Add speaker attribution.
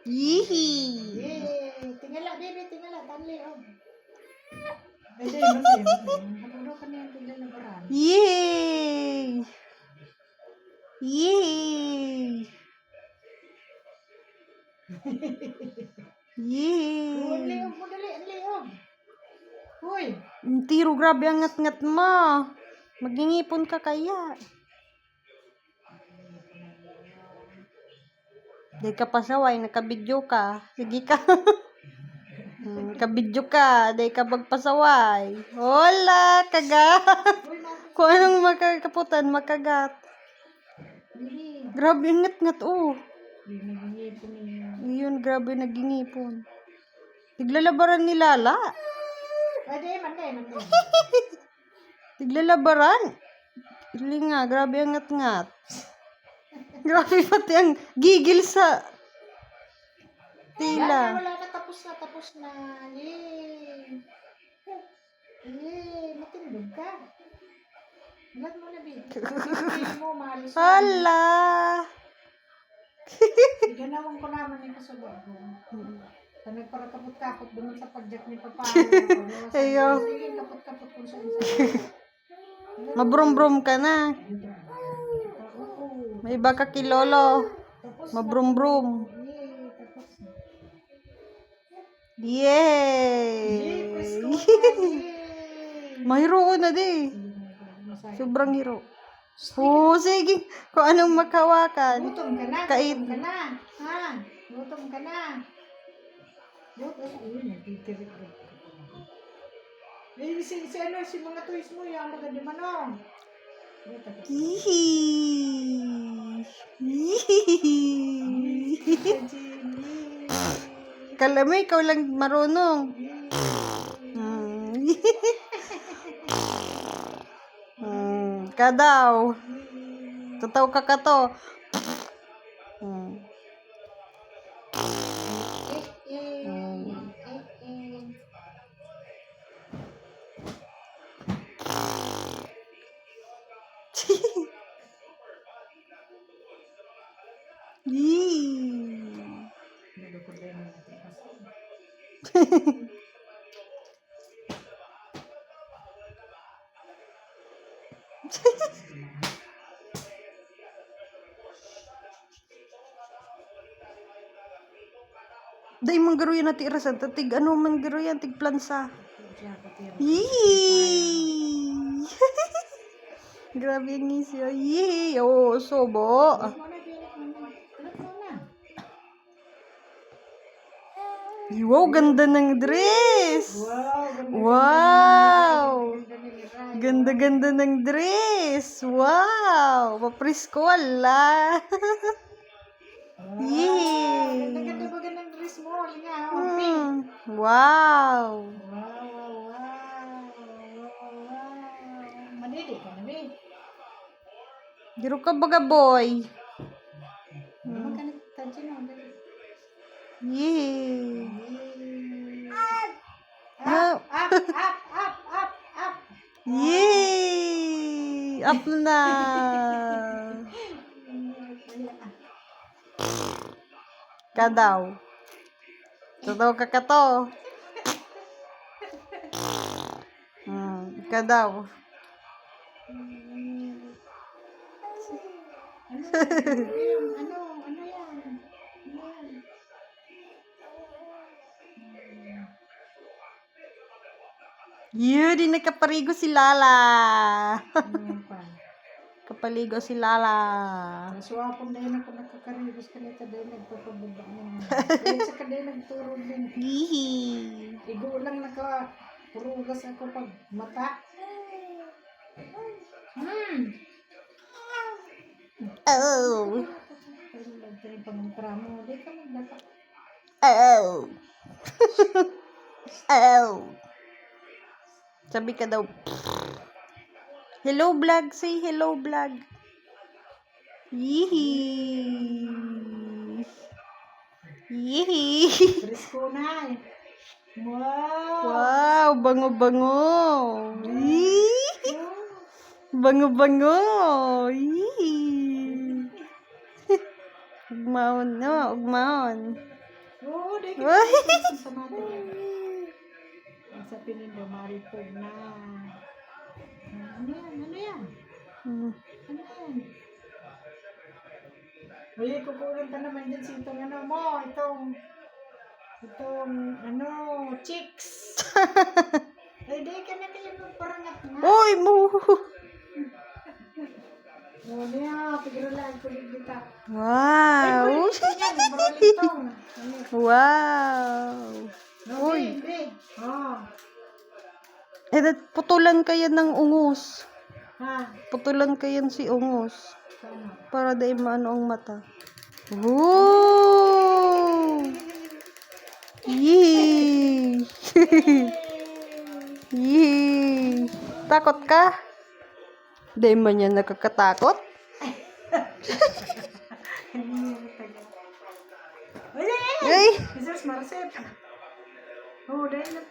Speaker 1: Yihi!
Speaker 2: Yay! Tingala, baby, tingala. Tanli, oh. Ay, di, mali. Maturo ka niyan, tingala na baran.
Speaker 1: Yay! Yay!
Speaker 2: Uy,
Speaker 1: Yay!
Speaker 2: liog mo dali, ang liog. Uy!
Speaker 1: Tiro, grabe ang ngat-ngat mo. Magingipon ka kaya. Di ka pasaway, nakabidyo ka. Sige ka. Nakabidyo ka, di ka magpasaway. Hola, kagat.
Speaker 2: Uy, mati.
Speaker 1: Kung anong makakaputan, makagat.
Speaker 2: Hindi.
Speaker 1: Grabe ang ngat-ngat, oh.
Speaker 2: Hindi nagingipon niya.
Speaker 1: Yun, grabe nagingipon. Tiglalabaran ni Lala.
Speaker 2: Ay, di, mandi.
Speaker 1: Tiglalabaran. Hindi nga, grabe ang ngat-ngat. Grabe pati ang gigil sa tila.
Speaker 2: Wala na, tapos na. Yay! Yay! Matindog ka. Ilan mo na, baby. Hindi mo, mahalis mo.
Speaker 1: Hala.
Speaker 2: Ganawang ko naman yung kasabot ko. Sa nagparakapot-kapot doon sa pagjak ni Papa.
Speaker 1: Ayo.
Speaker 2: Sige, kapot-kapot kung saan.
Speaker 1: Mabrum-brum ka na.
Speaker 2: Oo.
Speaker 1: May iba ka kilolo.
Speaker 2: Tapos na.
Speaker 1: Mabrum-brum.
Speaker 2: Yay! Tapos na.
Speaker 1: Yay!
Speaker 2: Presko na. Yay!
Speaker 1: Mahiro ko na di. Sobrang hiro. Oo, sige. Kung anong makawakan.
Speaker 2: Gutom ka na.
Speaker 1: Kait.
Speaker 2: Gutom ka na. Ha? Gutom ka na. Nagtitirik ka. Eh, si mga toys mo, yung maganda manong.
Speaker 1: Hihi. Hihi. Kalami, ikaw lang marunong. Ka daw. Tataw ka ka to. Yee. Dahil mong garo yan natin irasan. Tatig ano man garo yan. Tig plansa. Yee. Grabe ang ngisi. Yee. Oh, sobo. Wow, ganda ng dress. Wow. Ganda-ganda ng dress. Wow. Paprisko, wala. Yee.
Speaker 2: Ganda ba ng dress mo? Halika,
Speaker 1: Wow.
Speaker 2: wow. Madidi ka na, babe.
Speaker 1: Giro ka baga, boy.
Speaker 2: Magkanagtansya na, dali.
Speaker 1: Yee.
Speaker 2: Up.
Speaker 1: Yay! Up na. Kadaw. Tataw ka to. Kadaw.
Speaker 2: Ano yan?
Speaker 1: Yun, di nakaparigo si Lala.
Speaker 2: Ano pa?
Speaker 1: Kapaligo si Lala.
Speaker 2: Maswapon na yun ako nakakaribos ka nito dahil nagpapababa naman. Kaya sa kadaya nagturo din.
Speaker 1: Hihi.
Speaker 2: Igo lang nakapurugas ako pag mata.
Speaker 1: Oh.
Speaker 2: Pero nagtiri pangantra mo. Di ka magdata.
Speaker 1: Oh. Oh. Sabi ka daw. Hello vlog, say hello vlog. Yihi. Yihi.
Speaker 2: Presko na eh. Wow!
Speaker 1: Wow, bango-bango. Yee. Bango-bango. Yee. Ugmaon no, ugmaon.
Speaker 2: Oo, dahil
Speaker 1: Ay!
Speaker 2: kita sa mata. Ang sa pinindo, maripog na. Ano yan? Ano yan?
Speaker 1: Hmm.
Speaker 2: Ano yan? Uy, kukulang ka naman din sa itong ano mo. Itong ano, chicks. Ay, di ka na kayo magparangat nga.
Speaker 1: Uy, mo!
Speaker 2: Oo, niya. Pagiralaan ko din kita.
Speaker 1: Wow!
Speaker 2: Yan, maralitong.
Speaker 1: Wow!
Speaker 2: Uy.
Speaker 1: Uy.
Speaker 2: Oh.
Speaker 1: Putulan kayo ng ungos.
Speaker 2: Ha?
Speaker 1: Putulan kayo si ungos.
Speaker 2: Sana.
Speaker 1: Para di maano ang mata. Woo! Yee! Yee! Takot ka? Di man yan nakakatakot?
Speaker 2: Uli!
Speaker 1: Ay!
Speaker 2: Jesus Marcet. Oh, dahil na.